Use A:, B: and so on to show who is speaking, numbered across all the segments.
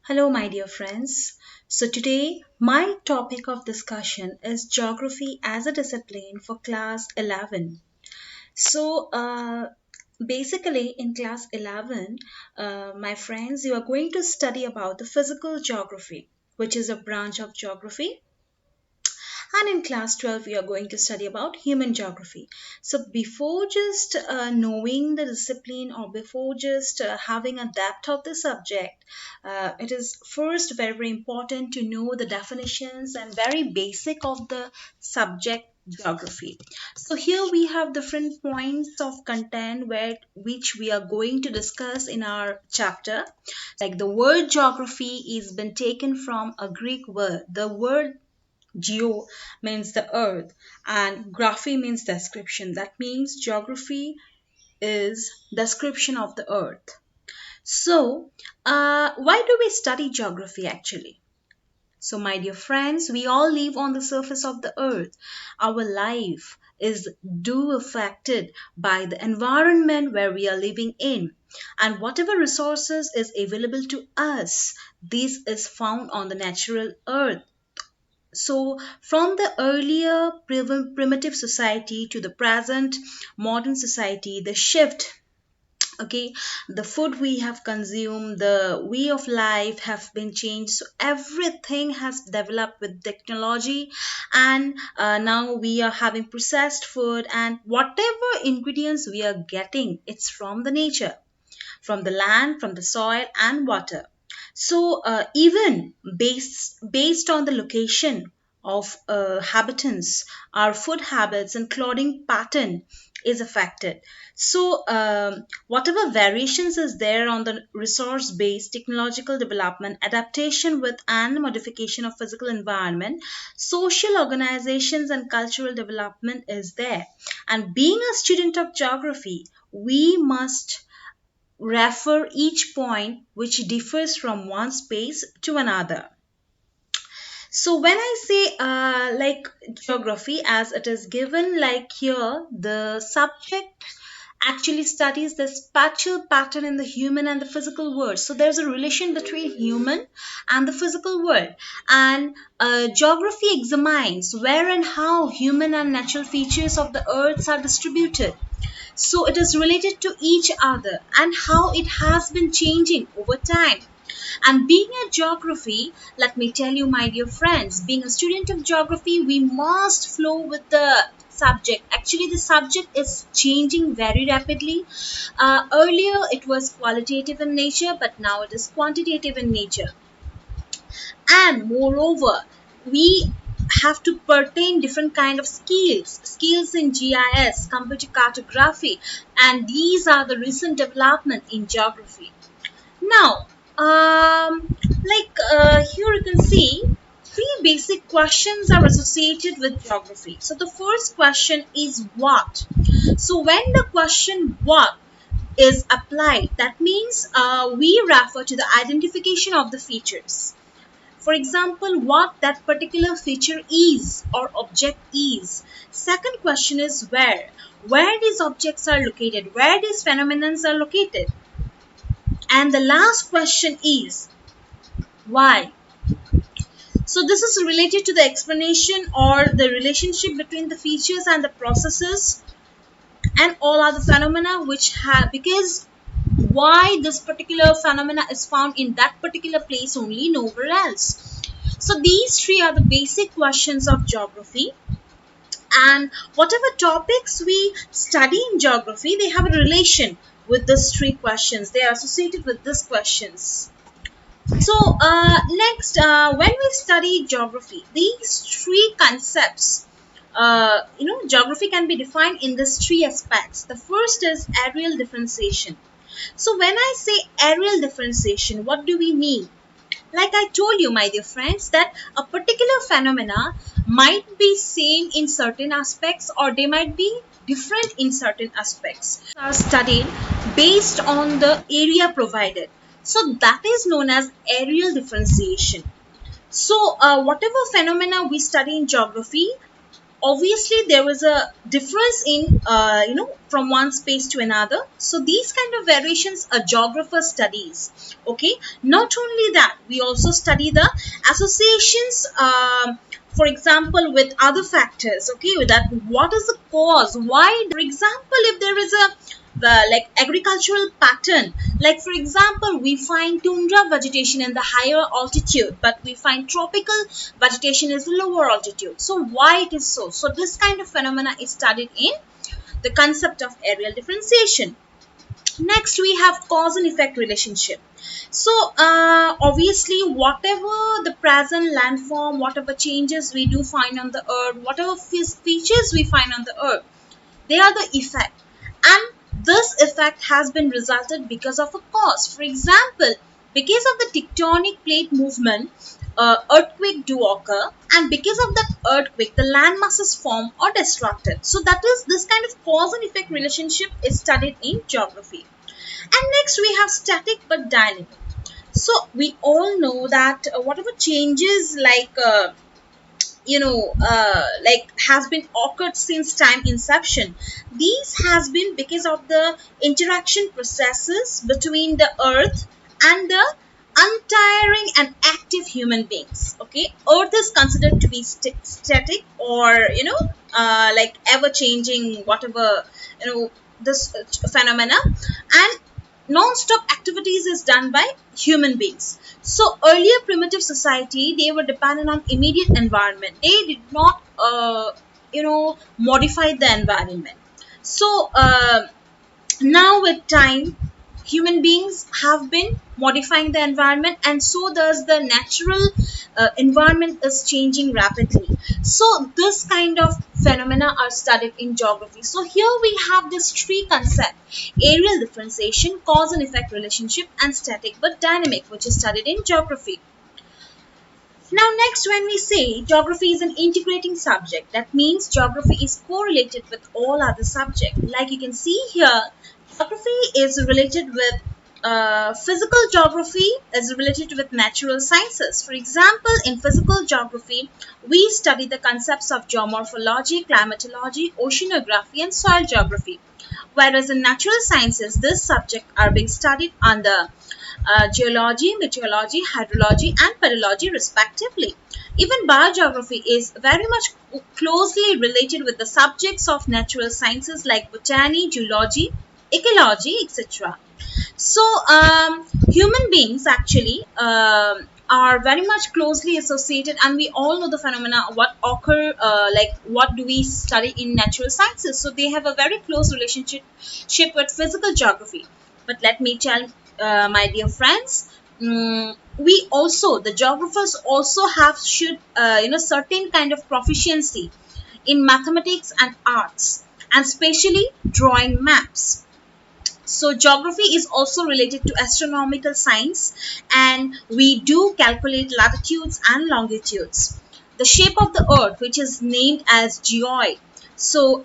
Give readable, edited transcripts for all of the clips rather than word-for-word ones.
A: Hello, my dear friends. So, today my topic of discussion is geography as a discipline for class 11. So, basically, in class 11, my friends, you are going to study about the physical geography, which is a branch of geography, and in class 12 we are going to study about human geography. So before just knowing the discipline or before just having a depth of the subject, it is first very important to know the definitions and very basic of the subject geography. So here we have different points of content which we are going to discuss in our chapter. Like the word geography is been taken from a Greek word. The word Geo means the earth and graphy means description. That means geography is description of the earth. So, why do we study geography actually? So, my dear friends, we all live on the surface of the earth. Our life is do affected by the environment where we are living in. And whatever resources is available to us, this is found on the natural earth. So, from the earlier primitive society to the present modern society, the shift, okay, the food we have consumed, the way of life have been changed. So, everything has developed with technology, and now we are having processed food, and whatever ingredients we are getting, it's from the nature, from the land, from the soil, and water. So even based on the location of habitants, our food habits and clothing pattern is affected. So whatever variations is there on the resource based technological development, adaptation with and modification of physical environment, social organizations and cultural development is there. And being a student of geography, we must refer each point which differs from one space to another. So when I say like geography as it is given like here, the subject actually studies the spatial pattern in the human and the physical world. So there's a relation between human and the physical world. And geography examines where and how human and natural features of the earth are distributed. So it is related to each other and how it has been changing over time. And being a geography, let me tell you, my dear friends, being a student of geography, we must flow with the subject. Actually, the subject is changing very rapidly. Earlier, it was qualitative in nature, but now it is quantitative in nature. And moreover, we have to pertain different kind of skills in GIS, computer cartography, and these are the recent development in geography. Now, here you can see three basic questions are associated with geography. So the first question is what. So when the question what is applied, that means we refer to the identification of the features. For example, what that particular feature is or object is. Second question is where these objects are located, where these phenomena are located. And the last question is why. So this is related to the explanation or the relationship between the features and the processes and all other phenomena which have, because why this particular phenomena is found in that particular place only, nowhere else. So these three are the basic questions of geography, and whatever topics we study in geography, they have a relation with these three questions. They are associated with these questions. So next, when we study geography, these three concepts, geography can be defined in these three aspects. The first is areal differentiation. So when I say areal differentiation, what do we mean? Like I told you, my dear friends, that a particular phenomena might be same in certain aspects or they might be different in certain aspects. Are studied based on the area provided. So that is known as areal differentiation. So whatever phenomena we study in geography, obviously there is a difference in from one space to another. So these kind of variations a geographer studies. Okay, not only that, we also study the associations, for example, with other factors. Okay, with that, what is the cause, why, for example, if there is a like agricultural pattern, like for example we find tundra vegetation in the higher altitude, but we find tropical vegetation is lower altitude. So why it is so? So this kind of phenomena is studied in the concept of areal differentiation. Next, we have cause and effect relationship. So obviously, whatever the present landform, whatever changes we do find on the earth, whatever features we find on the earth, they are the effect, and this effect has been resulted because of a cause. For example, because of the tectonic plate movement, earthquake do occur, and because of that earthquake the land masses form or destructed. So that is, this kind of cause and effect relationship is studied in geography. And next we have static but dynamic. So we all know that whatever changes, like has been occurred since time inception, these has been because of the interaction processes between the earth and the untiring and active human beings. Okay, earth is considered to be static, or like ever changing, whatever, this phenomena, and non-stop activities is done by human beings. So earlier primitive society, they were dependent on immediate environment. They did not modify the environment. So now with time, human beings have been modifying the environment, and so does the natural environment is changing rapidly. So this kind of phenomena are studied in geography. So here we have this three concept: areal differentiation, cause and effect relationship, and static but dynamic, which is studied in geography. Now next, when we say geography is an integrating subject, that means geography is correlated with all other subjects. Like you can see here, geography is related with physical geography is related with natural sciences. For example, in physical geography, we study the concepts of geomorphology, climatology, oceanography, and soil geography. Whereas in natural sciences, this subject are being studied under geology, meteorology, hydrology, and pedology respectively. Even biogeography is very much closely related with the subjects of natural sciences like botany, geology, ecology, etc. So human beings actually are very much closely associated, and we all know the phenomena what occur, like what do we study in natural sciences. So they have a very close relationship with physical geography. But let me tell my dear friends, we also, the geographers also have should certain kind of proficiency in mathematics and arts, and especially drawing maps. So geography is also related to astronomical science, and we do calculate latitudes and longitudes. The shape of the earth, which is named as geoid. So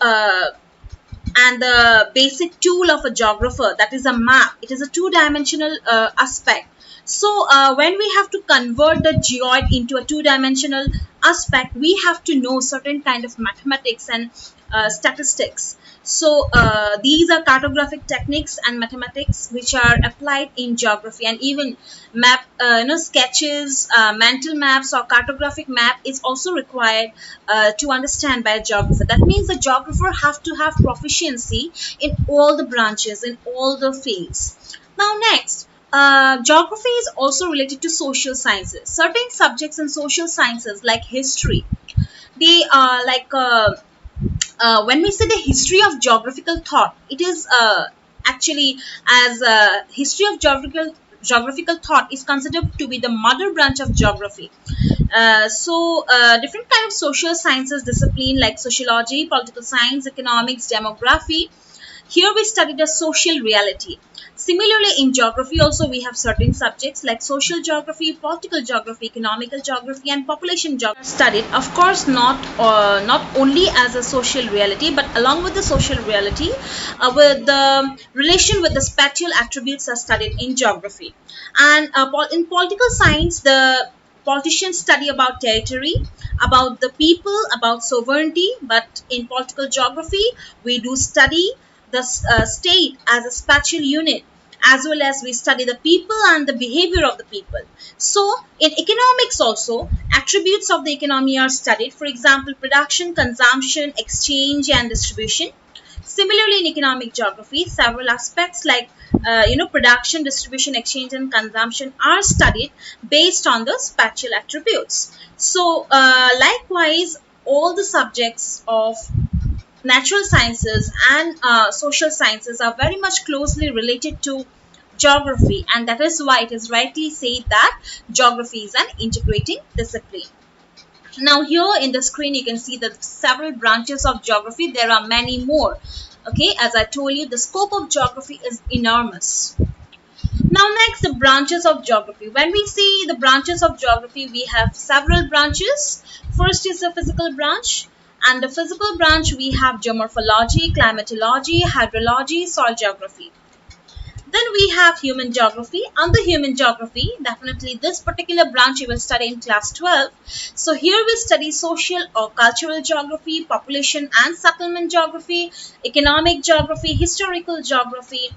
A: and the basic tool of a geographer, that is a map. It is a two-dimensional aspect. So when we have to convert the geoid into a two-dimensional aspect, we have to know certain kind of mathematics and statistics. So these are cartographic techniques and mathematics which are applied in geography. And even map sketches, mental maps or cartographic map is also required to understand by a geographer. That means the geographer have to have proficiency in all the branches, in all the fields. Now next, geography is also related to social sciences. Certain subjects in social sciences like history, they are when we say the history of geographical thought, it is actually as history of geographical thought is considered to be the mother branch of geography. So different kind of social sciences discipline like sociology, political science, economics, demography, here we study the social reality. Similarly, in geography also we have certain subjects like social geography, political geography, economical geography, and population geography studied. Of course, not only as a social reality, but along with the social reality, with the relation with the spatial attributes are studied in geography. And in political science, the Politicians study about territory, about the people, about sovereignty. But in political geography, we do study the state as a spatial unit, as well as we study the people and the behavior of the people. So in economics also, attributes of the economy are studied. For example, production, consumption, exchange, and distribution. Similarly, in economic geography, several aspects like production, distribution, exchange, and consumption are studied based on the spatial attributes. So, likewise, all the subjects of natural sciences and social sciences are very much closely related to geography, and that is why it is rightly said that geography is an integrating discipline. Now here in the screen you can see the several branches of geography. There are many more. Okay, as I told you, the scope of geography is enormous. Now next, the branches of geography. When we see the branches of geography, we have several branches. First is the physical branch. And the physical branch, we have geomorphology, climatology, hydrology, soil geography. Then we have human geography. Under human geography, definitely this particular branch you will study in class 12. So here we study social or cultural geography, population and settlement geography, economic geography, historical geography,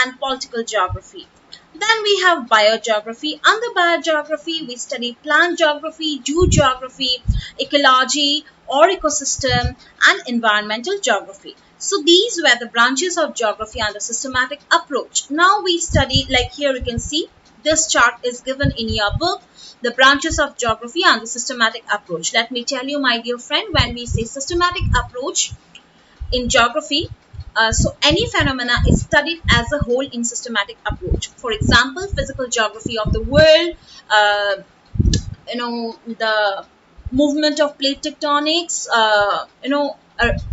A: and political geography. Then we have biogeography. Under biogeography, we study plant geography, geogeography, ecology or ecosystem, and environmental geography. So these were the branches of geography under systematic approach. Now we study, like here you can see, this chart is given in your book, the branches of geography under systematic approach. Let me tell you, my dear friend, when we say systematic approach in geography, so any phenomena is studied as a whole in systematic approach. For example, physical geography of the world, the movement of plate tectonics,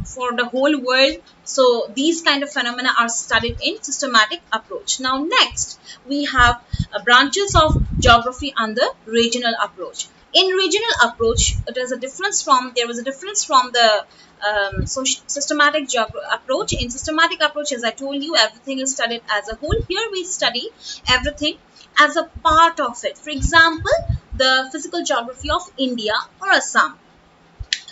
A: for the whole world. So these kind of phenomena are studied in systematic approach. Now next, we have branches of geography under regional approach. In regional approach, there was a difference from the systematic approach. In systematic approach, as I told you, everything is studied as a whole. Here we study everything as a part of it. For example, the physical geography of India or Assam.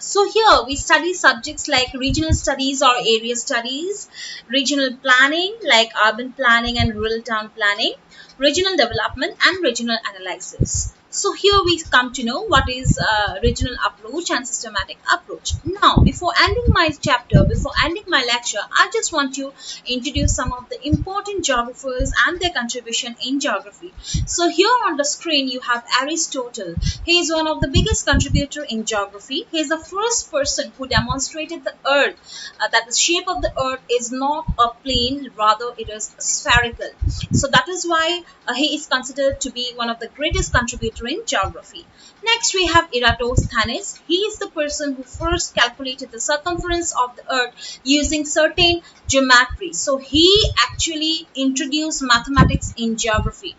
A: So here we study subjects like regional studies or area studies, regional planning like urban planning and rural town planning, regional development and regional analysis. So here we come to know what is regional approach and systematic approach. Now, before ending my chapter, before ending my lecture, I just want to introduce some of the important geographers and their contribution in geography. So here on the screen you have Aristotle. He is one of the biggest contributor in geography. He is the first person who demonstrated the earth, that the shape of the earth is not a plane, rather it is spherical. So that is why he is considered to be one of the greatest contributor in geography. Next we have Eratosthenes. He is the person who first calculated the circumference of the earth using certain geometry. So he actually introduced mathematics in geography.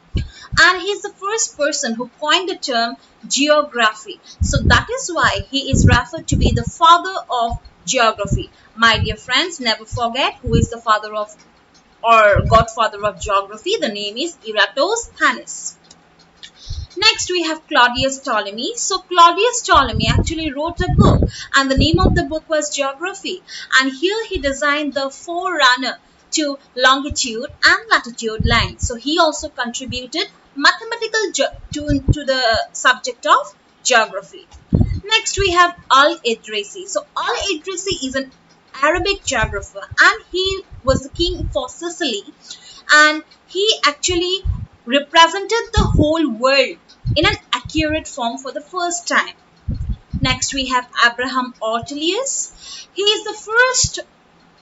A: And he is the first person who coined the term geography. So that is why he is referred to be the father of geography. My dear friends, never forget who is the father of or godfather of geography. The name is Eratosthenes. Next, we have Claudius Ptolemy. So, Claudius Ptolemy actually wrote a book, and the name of the book was Geography. And here he designed the forerunner to longitude and latitude lines. So, he also contributed mathematical to the subject of geography. Next, we have Al-Idrisi. So, Al-Idrisi is an Arabic geographer, and he was the king for Sicily, and he actually represented the whole world in an accurate form for the first time. Next, we have Abraham OTelius. He is the first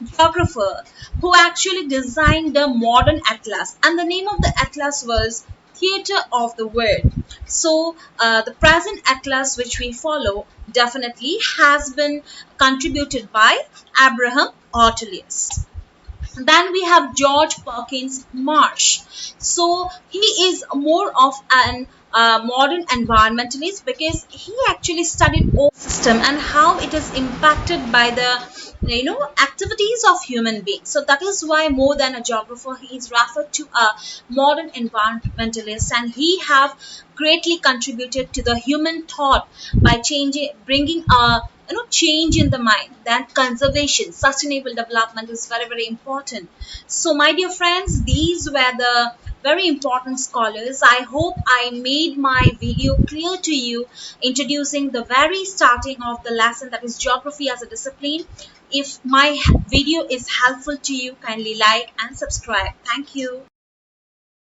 A: geographer who actually designed the modern atlas, and the name of the atlas was Theatre of the World. So the present atlas which we follow definitely has been contributed by Abraham OTelius. Then we have George Perkins Marsh. So he is more of an modern environmentalist, because he actually studied all system and how it is impacted by the activities of human beings. So that is why more than a geographer, he is referred to a modern environmentalist, and he have greatly contributed to the human thought by changing, bringing a change in the mind. That conservation, sustainable development is very very important. So my dear friends, these were the very important scholars. I hope I made my video clear to you, introducing the very starting of the lesson, that is geography as a discipline. If my video is helpful to you, kindly like and subscribe. Thank you.